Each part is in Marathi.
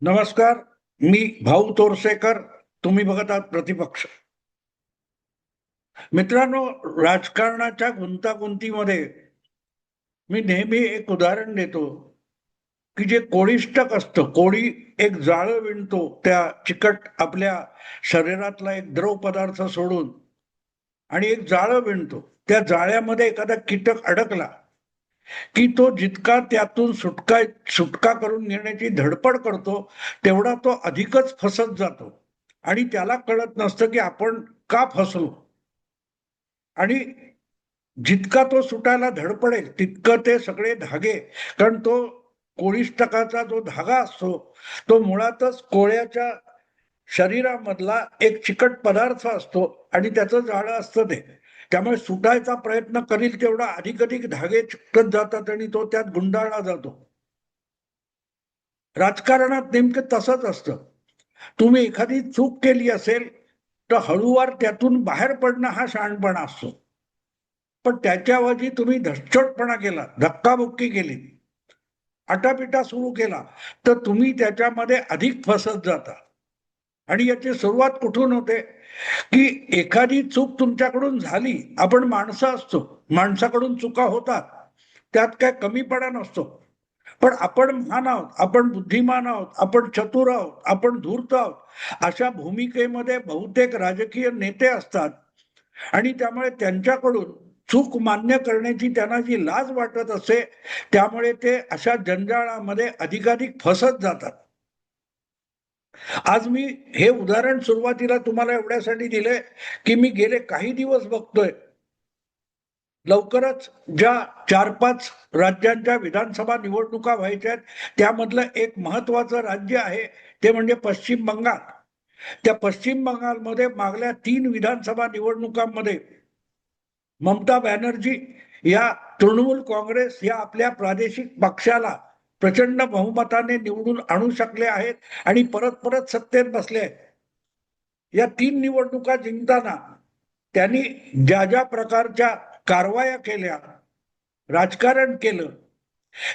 नमस्कार. मी भाऊ तोरसेकर. तुम्ही बघत आहात प्रतिपक्ष. मित्रांनो, राजकारणाच्या गुंतागुंतीमध्ये मी नेहमी एक उदाहरण देतो की जे कोळिष्टक असतं, कोळी एक जाळं विणतो त्या चिकट आपल्या शरीरातला एक द्रव पदार्थ सोडून आणि एक जाळं विणतो. त्या जाळ्यामध्ये एखादा कीटक अडकला की तो जितका त्यातून सुटका करून घेण्याची धडपड करतो तेवढा तो अधिकच फसत जातो आणि त्याला कळत नसतं की आपण का फसलो. आणि जितका तो सुटायला धडपडेल तितकं ते सगळे धागे, कारण तो कोळिष्टकाचा जो धागा असतो तो मुळातच कोळ्याच्या शरीरामधला एक चिकट पदार्थ असतो आणि त्याचं जाळं असतं ते. त्यामुळे सुटायचा प्रयत्न करील तेवढा अधिक धागे चिकटत जातात आणि तो त्यात गुंडाळला जातो. राजकारणात नेमकं तसंच असतं. तुम्ही एखादी चूक केली असेल तर हळूवार त्यातून बाहेर पडणं हा शहाणपणा असतो. पण त्याच्याऐवजी तुम्ही धष्टपणा केला, धक्काबुक्की केली, आटापिटा सुरू केला तर तुम्ही त्याच्यामध्ये अधिक फसत जाता. आणि याची सुरुवात कुठून होते की एखादी चूक तुमच्याकडून झाली. आपण माणसं असतो, माणसाकडून चुका होतात, त्यात काय कमीपणा नसतो. पण आपण महान आहोत, आपण बुद्धिमान आहोत, आपण चतुर आहोत, आपण धूर्त आहोत अशा भूमिकेमध्ये बहुतेक राजकीय नेते असतात आणि त्यामुळे त्यांच्याकडून चूक मान्य करण्याची त्यांना जी लाज वाटत असते त्यामुळे ते अशा जंजाळामध्ये अधिकाधिक फसत जातात. आज मी हे उदाहरण सुरुवातीला तुम्हाला एवढ्यासाठी दिले की मी गेले काही दिवस बघतोय लवकरच ज्या 4-5 राज्यांच्या विधानसभा निवडणुका व्हायच्या आहेत त्यामधलं एक महत्वाचं राज्य आहे ते म्हणजे पश्चिम बंगाल. त्या पश्चिम बंगालमध्ये मागल्या 3 विधानसभा निवडणुकांमध्ये ममता बॅनर्जी या तृणमूल काँग्रेस या आपल्या प्रादेशिक पक्षाला प्रचंड बहुमताने निवडून आणू शकले आहेत आणि परत परत सत्तेत बसले आहेत. या 3 निवडणुका जिंकताना त्यांनी ज्या ज्या प्रकारच्या कारवाया केल्या, राजकारण केलं,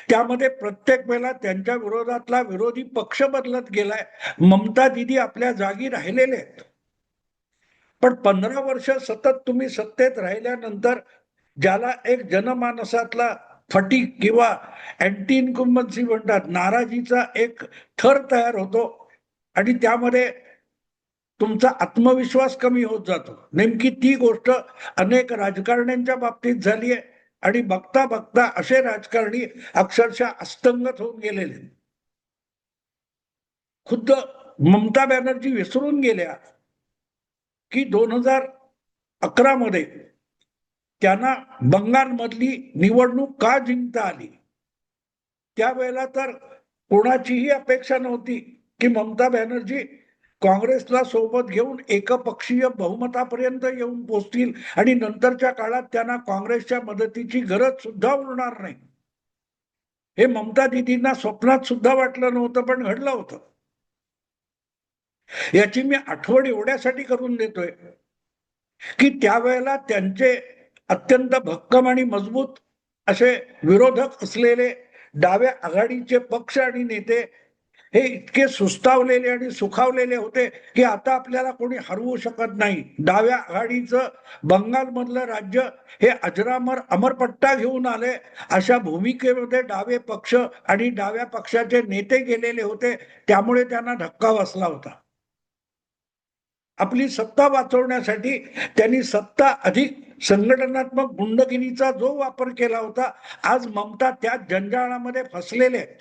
त्यामध्ये प्रत्येक वेळेला त्यांच्या विरोधातला विरोधी पक्ष बदलत गेलाय. ममता दिदी आपल्या जागी राहिलेले आहेत. पण 15 वर्ष सतत तुम्ही सत्तेत राहिल्यानंतर ज्याला एक जनमानसातला फटीक किंवा अँटी इन्कम्बन्सी म्हणतात, नाराजीचा एक थर तयार होतो आणि त्यामध्ये तुमचा आत्मविश्वास कमी होत जातो. नेमकी ती गोष्ट अनेक राजकारण्यांच्या बाबतीत झाली आहे आणि बघता बघता असे राजकारणी अक्षरशः अस्तंगत होऊन गेलेले. खुद्द ममता बॅनर्जी विसरून गेल्या की 2011 मध्ये त्यांना बंगालमधली निवडणूक का जिंकता आली. त्यावेळेला तर कोणाचीही अपेक्षा नव्हती की ममता बॅनर्जी काँग्रेसला सोबत घेऊन एकपक्षीय बहुमतापर्यंत येऊन पोहोचतील आणि नंतरच्या काळात त्यांना काँग्रेसच्या मदतीची गरज सुद्धा उरणार नाही. हे ममता दिदींना स्वप्नात सुद्धा वाटलं नव्हतं, पण घडलं होतं. याची मी आठवण एवढ्यासाठी करून देतोय की त्यावेळेला त्यांचे अत्यंत भक्कम आणि मजबूत असे विरोधक असलेले डाव्या आघाडीचे पक्ष आणि नेते हे इतके सुस्तावलेले आणि सुखावलेले होते की आता आपल्याला कोणी हरवू शकत नाही. डाव्या आघाडीचं बंगालमधलं राज्य हे अजरामर अमरपट्टा घेऊन आले अशा भूमिकेमध्ये डावे पक्ष आणि डाव्या पक्षाचे नेते गेलेले होते. त्यामुळे त्यांना धक्का बसला होता. आपली सत्ता वाचवण्यासाठी त्यांनी सत्ता अधिक संघटनात्मक गुंडगिरीचा जो वापर केला होता, आज ममता त्या जंजाळामध्ये फसलेले आहेत.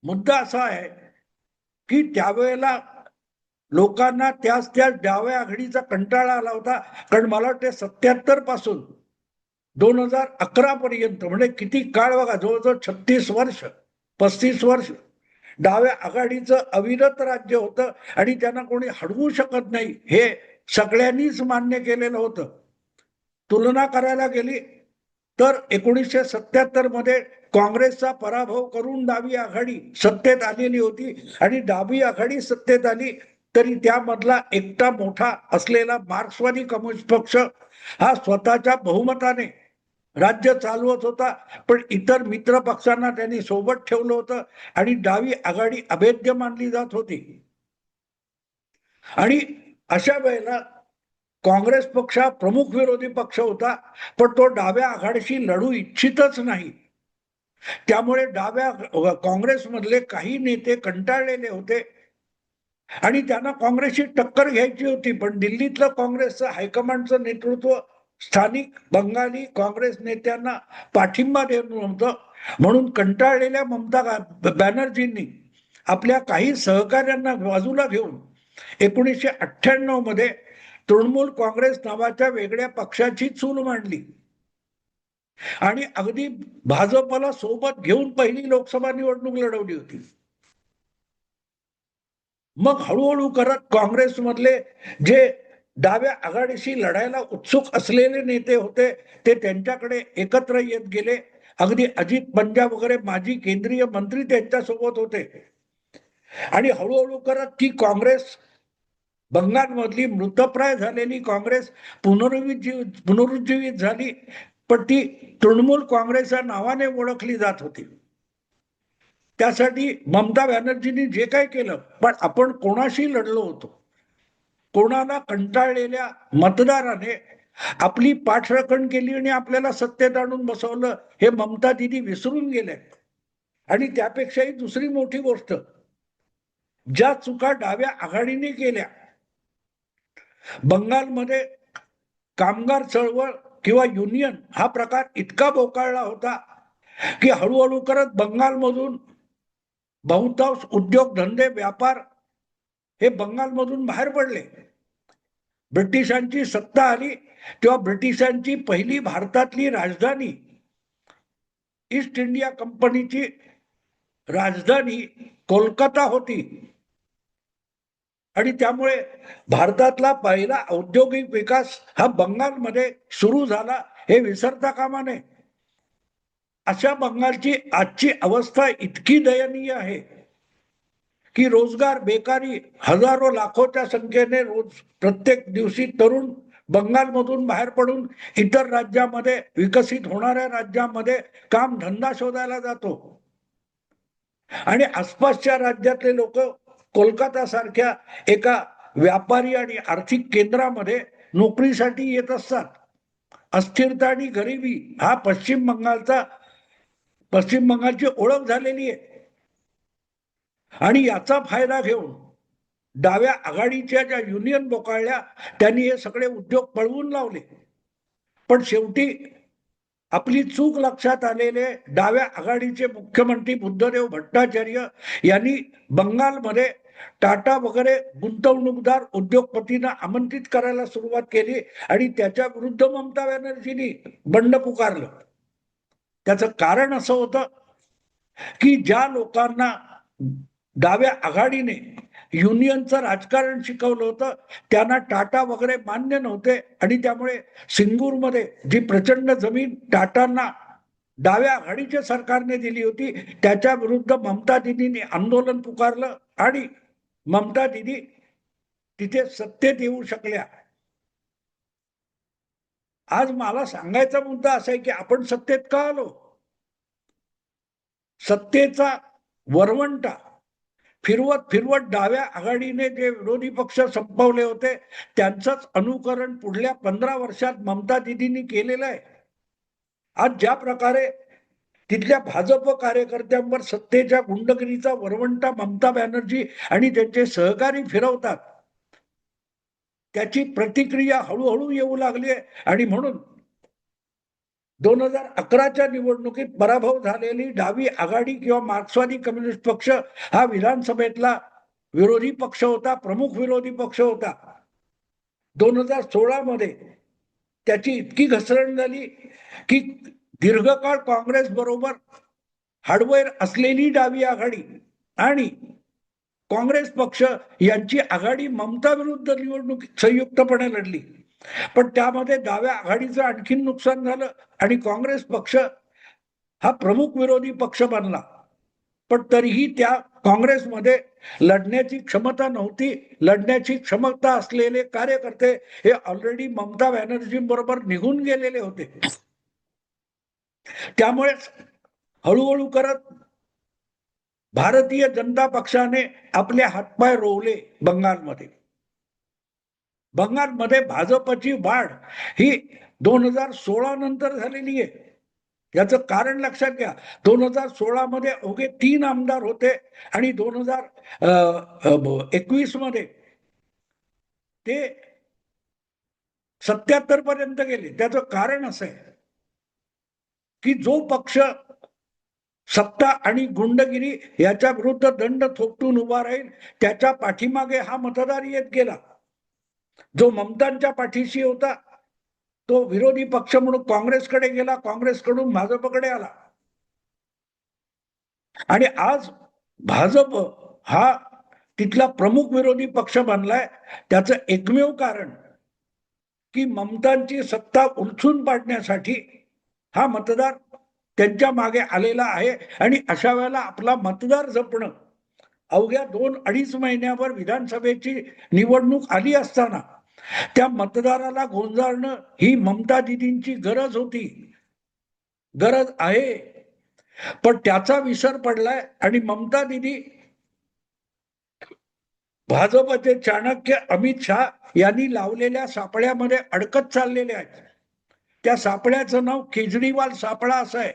मुद्दा असा आहे की त्यावेळेला लोकांना त्याच डाव्या आघाडीचा कंटाळा आला होता. कारण मला वाटते 77 पासून 2011 पर्यंत म्हणजे किती काळ बघा, जवळजवळ 36 वर्ष 35 वर्ष डाव्या आघाडीचं अविरत राज्य होतं आणि त्यांना कोणी हडवू शकत नाही हे सगळ्यांनीच मान्य केलेलं होतं. तुलना करायला गेली तर 1977 मध्ये काँग्रेसचा पराभव करून डावी आघाडी सत्तेत आलेली होती आणि डावी आघाडी सत्तेत आली तरी त्यामधला एकटा मोठा असलेला मार्क्सवादी कम्युनिस्ट पक्ष हा स्वतःच्या बहुमताने राज्य चालवत होता, पण इतर मित्र पक्षांना त्यांनी सोबत ठेवलं होतं आणि डावी आघाडी अभेद्य मानली जात होती. आणि अशा वेळेला काँग्रेस पक्ष हा प्रमुख विरोधी पक्ष होता, पण तो डाव्या आघाडीशी लढू इच्छितच नाही. त्यामुळे डाव्या काँग्रेसमधले काही नेते कंटाळलेले होते आणि त्यांना काँग्रेसची टक्कर घ्यायची होती, पण दिल्लीतलं काँग्रेसचं हायकमांडचं नेतृत्व स्थानिक बंगाली काँग्रेस नेत्यांना पाठिंबा देत नव्हतं. म्हणून कंटाळलेल्या ममता बॅनर्जींनी आपल्या काही सहकाऱ्यांना बाजूला घेऊन 1998 मध्ये तृणमूल काँग्रेस नावाच्या वेगळ्या पक्षाची चूल मांडली आणि अगदी भाजपला सोबत घेऊन पहिली लोकसभा निवडणूक लढवली होती. मग हळूहळू करत काँग्रेसमधले जे डाव्या आघाडीशी लढायला उत्सुक असलेले नेते होते ते त्यांच्याकडे एकत्र येत गेले. अगदी अजित पंजाब वगैरे माजी केंद्रीय मंत्री त्यांच्यासोबत होते आणि हळूहळू करत ती काँग्रेस, बंगालमधली मृतप्राय झालेली काँग्रेस पुनरुज्जीवित झाली, पण ती तृणमूल काँग्रेस या नावाने ओळखली जात होती. त्यासाठी ममता बॅनर्जींनी जे काय केलं, पण आपण कोणाशी लढलो होतो, कोणाला कंटाळलेल्या मतदाराने आपली पाठराखण केली आणि आपल्याला सत्तेत आणून बसवलं हे ममता दिदी विसरून गेल्या. आणि त्यापेक्षाही दुसरी मोठी गोष्ट, ज्या चुका डाव्या आघाडीने केल्या, बंगालमध्ये कामगार चळवळ किंवा युनियन हा प्रकार इतका बोकाळला होता की हळूहळू करत बंगालमधून बहुतांश उद्योग धंदे व्यापार हे बंगालमधून बाहेर पडले. ब्रिटिशांची सत्ता आली तेव्हा ब्रिटिशांची पहिली भारतातली राजधानी, ईस्ट इंडिया कंपनीची राजधानी कोलकाता होती आणि त्यामुळे भारतातला पहिला औद्योगिक विकास हा बंगालमध्ये सुरू झाला हे विसरता कामा नये. अशा बंगालची आजची अवस्था इतकी दयनीय आहे की रोजगार, बेकारी, हजारो लाखोच्या संख्येने रोज प्रत्येक दिवशी तरुण बंगालमधून बाहेर पडून इतर राज्यामध्ये, विकसित होणाऱ्या राज्यामध्ये काम धंदा शोधायला जातो आणि आसपासच्या राज्यातले लोक कोलकाता सारख्या एका व्यापारी आणि आर्थिक केंद्रामध्ये नोकरीसाठी येत असतात. अस्थिरता आणि गरिबी हा पश्चिम बंगालची ओळख झालेली आहे आणि याचा फायदा घेऊन डाव्या आघाडीच्या ज्या युनियन बोकाळल्या त्यांनी हे सगळे उद्योग पळवून लावले. पण शेवटी आपली चूक लक्षात आलेले डाव्या आघाडीचे मुख्यमंत्री बुद्धदेव भट्टाचार्य यांनी बंगालमध्ये टाटा वगैरे गुंतवणूकदार उद्योगपतींना आमंत्रित करायला सुरुवात केली आणि त्याच्या विरुद्ध ममता बॅनर्जींनी बंड पुकारलं. त्याचं कारण असं होतं की ज्या लोकांना डाव्या आघाडीने युनियनचं राजकारण शिकवलं होतं त्यांना टाटा वगैरे मान्य नव्हते आणि त्यामुळे सिंगूरमध्ये जी प्रचंड जमीन टाटांना डाव्या आघाडीच्या सरकारने दिली होती त्याच्या विरुद्ध ममता दिदींनी आंदोलन पुकारलं आणि ममता दिदी तिथे सत्तेत येऊ शकल्या. आज मला सांगायचा मुद्दा असा आहे की आपण सत्तेत का आलो? सत्तेचा वरवंटा फिरवत फिरवत डाव्या आघाडीने जे विरोधी पक्ष संपवले होते त्यांचंच अनुकरण पुढल्या 15 वर्षात ममता दिदींनी केलेलं आहे. आज ज्या प्रकारे तिथल्या भाजप कार्यकर्त्यांवर सत्तेच्या गुंडगिरीचा वरवंटा ममता बॅनर्जी आणि त्यांचे सहकारी फिरवतात त्याची प्रतिक्रिया हळूहळू येऊ लागली आहे आणि म्हणून 2011च्या निवडणुकीत पराभव झालेली डावी आघाडी किंवा मार्क्सवादी कम्युनिस्ट पक्ष हा विधानसभेतला विरोधी पक्ष होता, प्रमुख विरोधी पक्ष होता. 2016 मध्ये त्याची इतकी घसरण झाली की दीर्घकाळ काँग्रेस बरोबर हार्डवेअर असलेली डावी आघाडी आणि काँग्रेस पक्ष यांची आघाडी ममता विरुद्ध निवडणूक संयुक्तपणे लढली. पण त्यामध्ये डाव्या आघाडीचं आणखीन नुकसान झालं आणि काँग्रेस पक्ष हा प्रमुख विरोधी पक्ष बनला. पण तरीही त्या काँग्रेसमध्ये लढण्याची क्षमता नव्हती. लढण्याची क्षमता असलेले कार्यकर्ते हे ऑलरेडी ममता बॅनर्जी बरोबर निघून गेलेले होते. त्यामुळेच हळूहळू करत भारतीय जनता पक्षाने आपले हातपाय रोवले बंगालमध्ये. बंगालमध्ये भाजपची वाढ ही 2016 नंतर झालेली आहे. याचं कारण लक्षात घ्या. 2016 मध्ये अवघे 3 आमदार होते आणि 2021 मध्ये ते 77 पर्यंत गेले. त्याचं कारण असं आहे की जो पक्ष सत्ता आणि गुंडगिरी याच्या विरुद्ध दंड थोपटून उभा राहील त्याच्या पाठीमागे हा मतदार येत गेला. जो ममतांच्या पाठीशी होता तो विरोधी पक्ष म्हणून काँग्रेसकडे गेला, काँग्रेसकडून भाजपकडे आला. आणि आज भाजप हा तिथला प्रमुख विरोधी पक्ष बनलाय. त्याचं एकमेव कारण की ममतांची सत्ता उलथून पाडण्यासाठी हा मतदार त्यांच्या मागे आलेला आहे. आणि अशा वेळेला आपला मतदार जपणं, अवघ्या 2-2.5 महिन्यावर विधानसभेची निवडणूक आली असताना त्या मतदाराला गोंजारणं ही ममता दिदींची गरज होती, गरज आहे. पण त्याचा विसर पडलाय आणि ममता दिदी भाजपचे चाणक्य अमित शहा यांनी लावलेल्या सापळ्यामध्ये अडकत चाललेले आहेत. त्या सापळ्याचं नाव केजरीवाल सापळा असं आहे.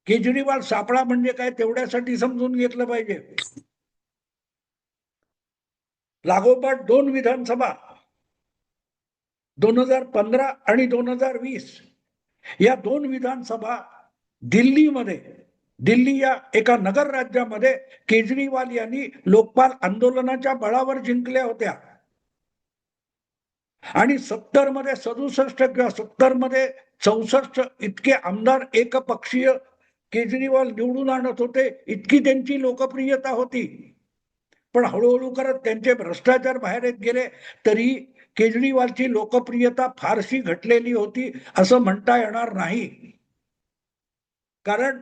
केजरीवाल सापळा म्हणजे काय तेवढ्यासाठी समजून घेतलं पाहिजे. लागोपाठ 2 विधानसभा 2015 आणि 2020 या 2 विधानसभा दिल्लीमध्ये, दिल्ली या एका नगर राज्यामध्ये केजरीवाल यांनी लोकपाल आंदोलनाच्या बळावर जिंकल्या होत्या. आणि 70 मध्ये 67 किंवा 70 मध्ये 64 इतके आमदार एकपक्षीय केजरीवाल निवडून आणत होते. इतकी त्यांची लोकप्रियता होती. पण हळूहळू करत त्यांचे भ्रष्टाचार बाहेर येत गेले. तरी केजरीवालची लोकप्रियता फारशी घटलेली होती असं म्हणता येणार नाही. कारण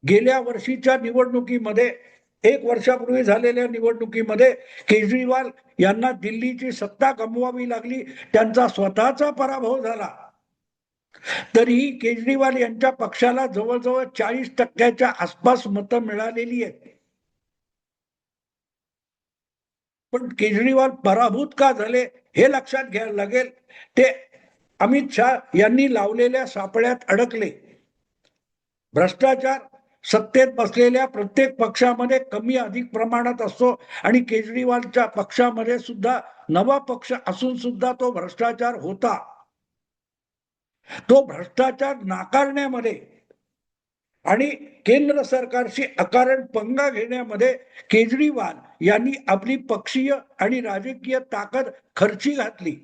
गेल्या वर्षीच्या निवडणुकीमध्ये, 1 वर्षापूर्वी झालेल्या निवडणुकीमध्ये केजरीवाल यांना दिल्लीची सत्ता गमवावी लागली. त्यांचा स्वतःचा पराभव झाला. तरीही केजरीवाल यांच्या पक्षाला जवळजवळ 40% आसपास मतं मिळालेली आहेत. पण केजरीवाल पराभूत का झाले हे लक्षात घ्यायला लागेल. ते अमित शहा यांनी लावलेल्या सापळ्यात अडकले. भ्रष्टाचार सत्तेत बसलेल्या प्रत्येक पक्षामध्ये कमी अधिक प्रमाणात असतो आणि केजरीवालच्या पक्षामध्ये सुद्धा नवा पक्ष असून सुद्धा तो भ्रष्टाचार होता. तो भ्रष्टाचार नाकारण्यामध्ये आणि केंद्र सरकारशी अकारण पंगा घेण्यामध्ये केजरीवाल यांनी आपली पक्षीय आणि राजकीय ताकद खर्ची घातली.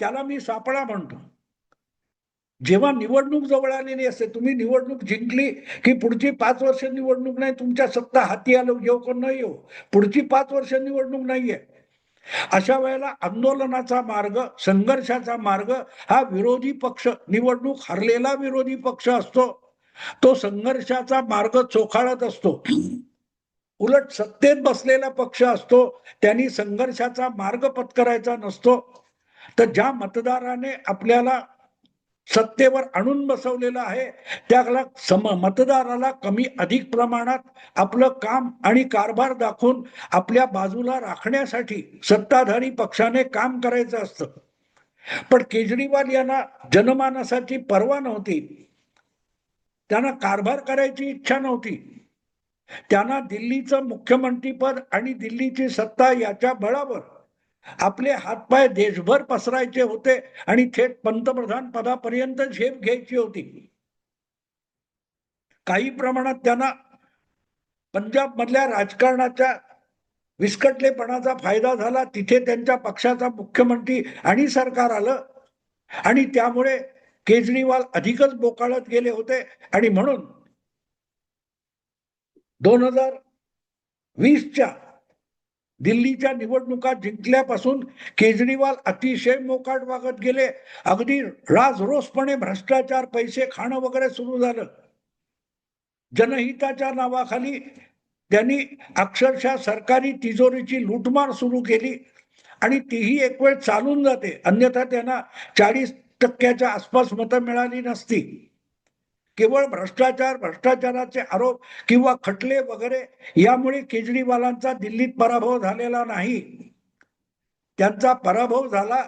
त्याला मी सापळा म्हणतो. जेव्हा निवडणूक जवळ आलेली असते, तुम्ही निवडणूक जिंकली की पुढची 5 वर्ष निवडणूक नाही, तुमच्या सत्ता हाती आलो येऊ का नाही येऊ, पुढची 5 वर्ष निवडणूक नाहीये. अशा वेळेला आंदोलनाचा मार्ग, संघर्षाचा मार्ग हा विरोधी पक्ष, निवडणूक हरलेला विरोधी पक्ष असतो, तो संघर्षाचा मार्ग चोखाळत असतो. उलट सत्तेत बसलेला पक्ष असतो त्यांनी संघर्षाचा मार्ग पत्करायचा नसतो. तर ज्या मतदाराने आपल्याला सत्तेवर आणून बसवलेलं आहे त्याला मतदाराला कमी अधिक प्रमाणात आपलं काम आणि कारभार दाखवून आपल्या बाजूला राखण्यासाठी सत्ताधारी पक्षाने काम करायचं असतं. पण केजरीवाल यांना जनमानसाची पर्वा नव्हती. त्यांना कारभार करायची इच्छा नव्हती. त्यांना दिल्लीचं मुख्यमंत्रीपद आणि दिल्लीची सत्ता याच्या बळावर आपले हातपाय देशभर पसरायचे होते आणि थेट पंतप्रधान पदापर्यंत झेप घ्यायची होती. काही प्रमाणात त्यांना पंजाब मधल्या राजकारणाच्या विस्कटलेपणाचा फायदा झाला. तिथे त्यांच्या पक्षाचा मुख्यमंत्री आणि सरकार आलं आणि त्यामुळे केजरीवाल अधिकच बोकाळत गेले होते. आणि म्हणून 2020च्या दिल्लीच्या निवडणुका जिंकल्यापासून केजरीवाल अतिशय मोकाट वागत गेले. अगदी राजरोसपणे भ्रष्टाचार, पैसे खाणं वगैरे सुरू झालं. जनहिताच्या नावाखाली त्यांनी अक्षरशः सरकारी तिजोरीची लूटमार सुरू केली आणि तीही एक वेळ चालून जाते. अन्यथा त्यांना 40 टक्क्याच्या आसपास मतं मिळाली नसती. केवळ भ्रष्टाचाराचे आरोप किंवा खटले वगैरे यामुळे केजरीवालांचा दिल्लीत पराभव झालेला नाही. त्यांचा पराभव झाला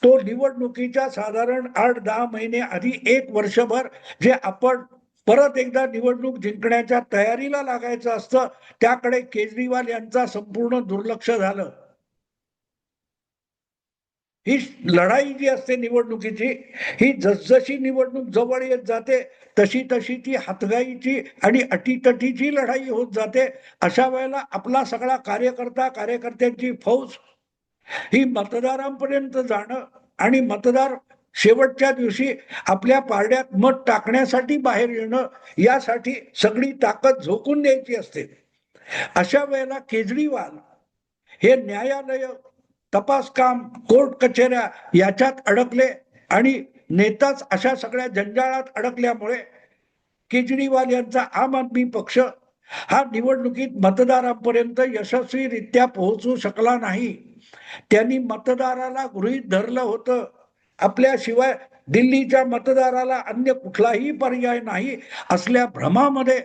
तो निवडणुकीच्या साधारण 8-10 महिने आधी, 1 वर्षभर जे आपण परत एकदा निवडणूक जिंकण्याच्या तयारीला लागायचं असतं त्याकडे केजरीवाल यांचा संपूर्ण दुर्लक्ष झालं. ही लढाई जी असते निवडणुकीची, ही जसजशी निवडणूक जवळ येत जाते तशी तशी ती हातगाईची आणि अटीतटीची लढाई होत जाते. अशा वेळेला आपला सगळा कार्यकर्त्यांची फौज ही मतदारांपर्यंत जाणं आणि मतदार शेवटच्या दिवशी आपल्या पारड्यात मत टाकण्यासाठी बाहेर येणं, यासाठी सगळी ताकद झोकून द्यायची असते. अशा वेळेला केजरीवाल हे न्यायालय, तपास काम, कोर्ट कचेऱ्या याच्यात अडकले आणि नेताच अशा सगळ्या जंजाळात अडकल्यामुळे केजरीवाल यांचा आम आदमी पक्ष हा निवडणुकीत मतदारांपर्यंत यशस्वीरित्या पोहोचू शकला नाही. त्यांनी मतदाराला गृहीत धरलं होतं. आपल्याशिवाय दिल्लीच्या मतदाराला अन्य कुठलाही पर्याय नाही असल्या भ्रमामध्ये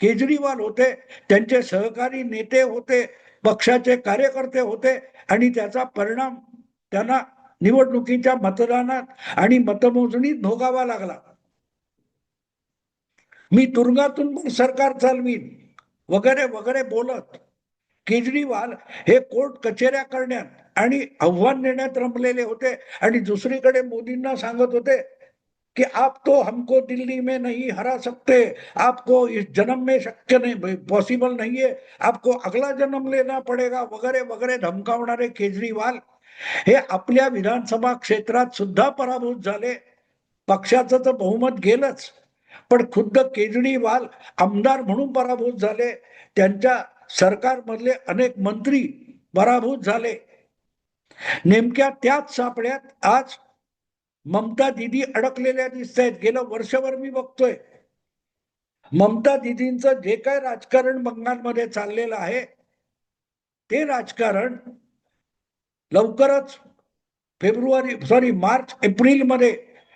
केजरीवाल होते, त्यांचे सहकारी नेते होते, पक्षाचे कार्यकर्ते होते आणि त्याचा परिणाम त्यांना निवडणुकीच्या मतदानात आणि मतमोजणीत भोगावा लागला. मी तुरुंगातून सरकार चालवीन वगैरे वगैरे बोलत केजरीवाल हे कोर्ट कचेऱ्या करण्यात आणि आव्हान देण्यात रमलेले होते आणि दुसरीकडे मोदींना सांगत होते कि आप तो हमको दिल्ली में नहीं हरा सकते, आपको इस जन्म में शक्य नहीं, पॉसिबल नहीं है, आपको अगला जन्म लेना पडेगा वगैरे वगैरे धमकावणारे केजरीवाल हे आपल्या विधानसभा क्षेत्रात सुद्धा पराभूत झाले. पक्षाचं तर बहुमत गेलंच, पण खुद्द केजरीवाल आमदार म्हणून पराभूत झाले. त्यांच्या सरकारमधले अनेक मंत्री पराभूत झाले. नेमक्या त्याच सापड्यात आज ममता दीदी अडकलेल्या दिसत आहेत. गेलं वर्षभर मी बघतोय ममता दीदींचं जे काय राजकारण बंगालमध्ये चाललेलं आहे ते राजकारण लवकरच मार्च एप्रिल मध्ये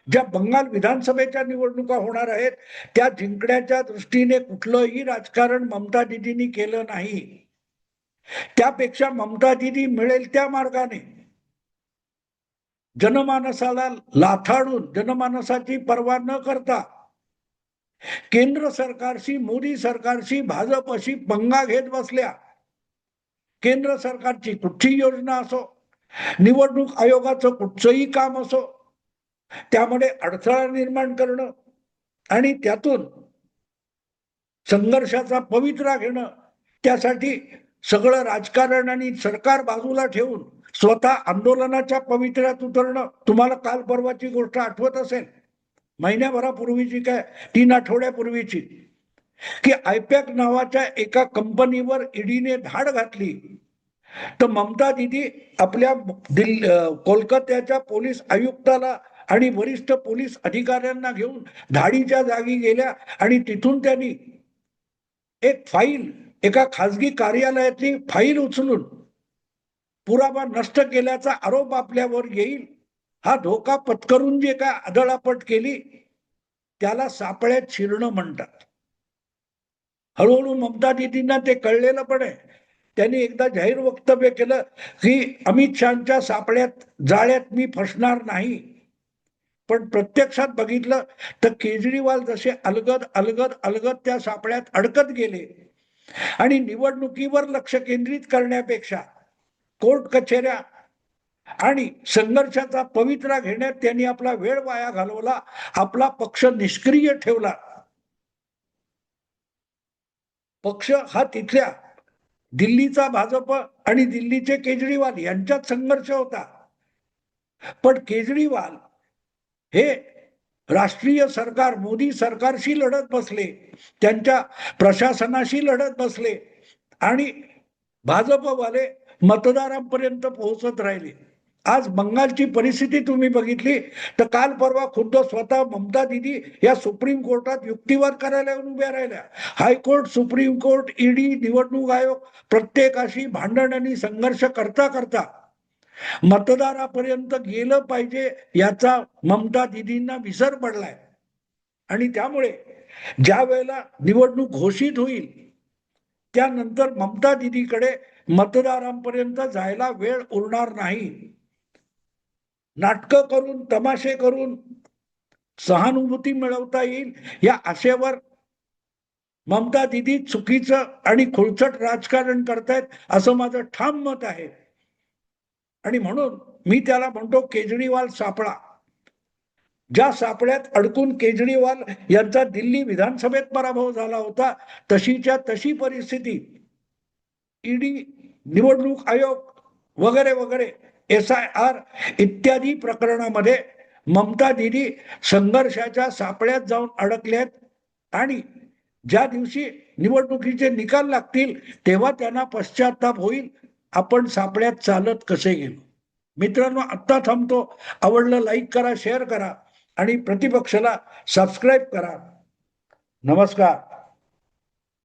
ज्या बंगाल विधानसभेच्या निवडणुका होणार आहेत त्या जिंकण्याच्या दृष्टीने कुठलंही राजकारण ममता दीदींनी केलं नाही. त्यापेक्षा ममता दीदी मिळेल त्या मार्गाने जनमानसाला लाथाडून, जनमानसाची पर्वा न करता केंद्र सरकारशी, मोदी सरकारशी, भाजपशी पंगा घेत बसल्या. केंद्र सरकारची कुठची योजना असो, निवडणूक आयोगाचं कुठचंही काम असो, त्यामध्ये अडथळा निर्माण करणं आणि त्यातून संघर्षाचा पवित्रा घेणं, त्यासाठी सगळं राजकारण आणि सरकार बाजूला ठेवून स्वतः आंदोलनाच्या पवित्र्यात उतरणं. तुम्हाला काल परवाची गोष्ट आठवत असेल, महिन्याभरापूर्वीची, काय 3 आठवड्यापूर्वीची, की आयपॅक नावाच्या एका कंपनीवर ईडीने धाड घातली. तर ममता दीदी आपल्या कोलकात्याच्या पोलीस आयुक्ताला आणि वरिष्ठ पोलीस अधिकाऱ्यांना घेऊन धाडीच्या जागी गेल्या आणि तिथून त्यांनी एक फाईल, एका खासगी कार्यालयातली फाईल उचलून पुरावा नष्ट केल्याचा आरोप आपल्यावर येईल हा धोका पत्करून जे काय आदळापट केली त्याला सापळ्यात शिरणं म्हणतात. हळूहळू ममता दीदींना ते कळलेलं पण आहे. त्यांनी एकदा जाहीर वक्तव्य केलं की अमित शहाच्या सापळ्यात, जाळ्यात मी फसणार नाही. पण प्रत्यक्षात बघितलं तर केजरीवाल जसे अलगद अलगद अलगद त्या सापळ्यात अडकत गेले आणि निवडणुकीवर लक्ष केंद्रित करण्यापेक्षा कोर्ट कचेऱ्या आणि संघर्षाचा पवित्रा घेण्यात त्यांनी आपला वेळ वाया घालवला, आपला पक्ष निष्क्रिय ठेवला. पक्ष हा तिथल्या दिल्लीचा भाजप आणि दिल्लीचे केजरीवाल यांच्यात संघर्ष होता. पण केजरीवाल हे राष्ट्रीय सरकार, मोदी सरकारशी लढत बसले, त्यांच्या प्रशासनाशी लढत बसले आणि भाजपवाले मतदारांपर्यंत पोहोचत राहिले. आज बंगालची परिस्थिती तुम्ही बघितली तर काल परवा खुद्द स्वतः ममता दीदी या सुप्रीम कोर्टात युक्तिवाद करायला उभ्या राहिल्या. हायकोर्ट, सुप्रीम कोर्ट, ईडी, निवडणूक आयोग प्रत्येकाशी भांडण आणि संघर्ष करता करता मतदारापर्यंत गेलं पाहिजे याचा ममता दिदींना विसर पडलाय. आणि त्यामुळे ज्या वेळेला निवडणूक घोषित होईल त्यानंतर ममता दिदीकडे मतदारांपर्यंत जायला वेळ उरणार नाही. नाटकं करून, तमाशे करून सहानुभूती मिळवता येईल या आशेवर ममता दिदी चुकीचं आणि खुळचट राजकारण करतायत असं माझं ठाम मत आहे. आणि म्हणून मी त्याला म्हणतो केजरीवाल सापळा. ज्या सापळ्यात अडकून केजरीवाल यांचा दिल्ली विधानसभेत पराभव झाला होता तशीच्या तशी परिस्थिती ईडी, निवडणूक आयोग वगैरे वगैरे SIR इत्यादी प्रकरणामध्ये ममता दिदी संघर्षाच्या सापळ्यात जाऊन अडकल्यात. आणि ज्या दिवशी निवडणुकीचे निकाल लागतील तेव्हा त्यांना पश्चाताप होईल आपण सापळ्यात चालत कसे गेलो. मित्रांनो, आत्ता थांबतो. आवडलं लाईक करा, शेअर करा आणि प्रतिपक्षाला सबस्क्राईब करा. नमस्कार.